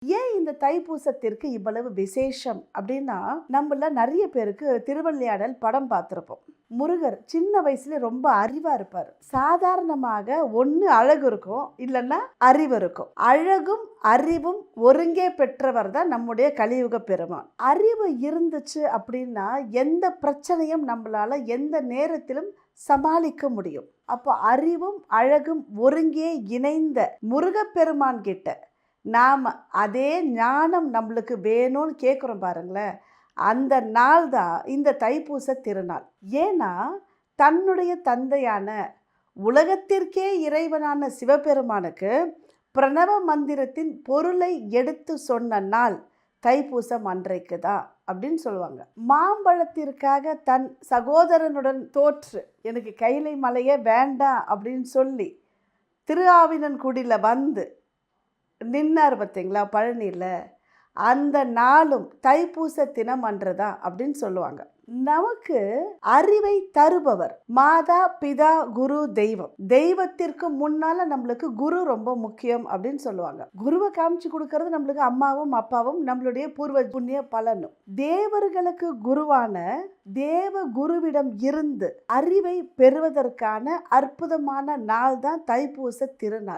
ஏன் இந்த தைப்பூசத்திற்கு இவ்வளவு விசேஷம் அப்படின்னா, நம்மள நிறைய பேருக்கு திருவிளையாடல் படம் பார்த்துருப்போம். முருகர் சின்ன வயசுல ரொம்ப அறிவா இருப்பார். சாதாரணமாக ஒன்று அழகு இருக்கும், இல்லைன்னா அறிவு இருக்கும். அழகும் அறிவும் ஒருங்கே பெற்றவர் தான் நம்முடைய கலியுக பெருமான். அறிவு இருந்துச்சு அப்படின்னா எந்த பிரச்சனையும் நம்மளால எந்த நேரத்திலும் சமாளிக்க முடியும். அப்போ அறிவும் அழகும் ஒருங்கே இணைந்த முருகப்பெருமான் கிட்ட நாம் அதே ஞானம் நம்மளுக்கு வேணும்னு கேட்குறோம் பாருங்களேன். அந்த நாள் தான் இந்த தைப்பூச திருநாள். ஏன்னா தன்னுடைய தந்தையான உலகத்திற்கே இறைவனான சிவபெருமானுக்கு பிரணவ மந்திரத்தின் பொருளை எடுத்து சொன்ன நாள் தைப்பூசம் அன்றைக்கு தான் அப்படின்னு சொல்லுவாங்க. மாம்பழத்திற்காக தன் சகோதரனுடன் தோற்று எனக்கு கைலை மலையே வேண்டாம் அப்படின்னு சொல்லி திருஆவினன்குடியில் வந்து நின்னார் பார்த்தீங்களா பழனியில், அந்த நாளும் தைப்பூச தினம் அன்றுதான் அப்படின்னு சொல்லுவாங்க. நமக்கு அறிவை தருபவர் மாதா பிதா குரு தெய்வம். தெய்வத்திற்கு முன்னால நம்மளுக்கு குரு ரொம்ப முக்கியம் அப்படின்னு சொல்லுவாங்க. குருவை காமிச்சு கொடுக்கறது நம்மளுக்கு அம்மாவும் அப்பாவும் நம்மளுடைய பூர்வ புண்ணிய பலனும். தேவர்களுக்கு குருவான தேவ குருவிடம் இருந்து அறிவை பெறுவதற்கான அற்புதமான நாள் தான் தைப்பூச திருநாள்.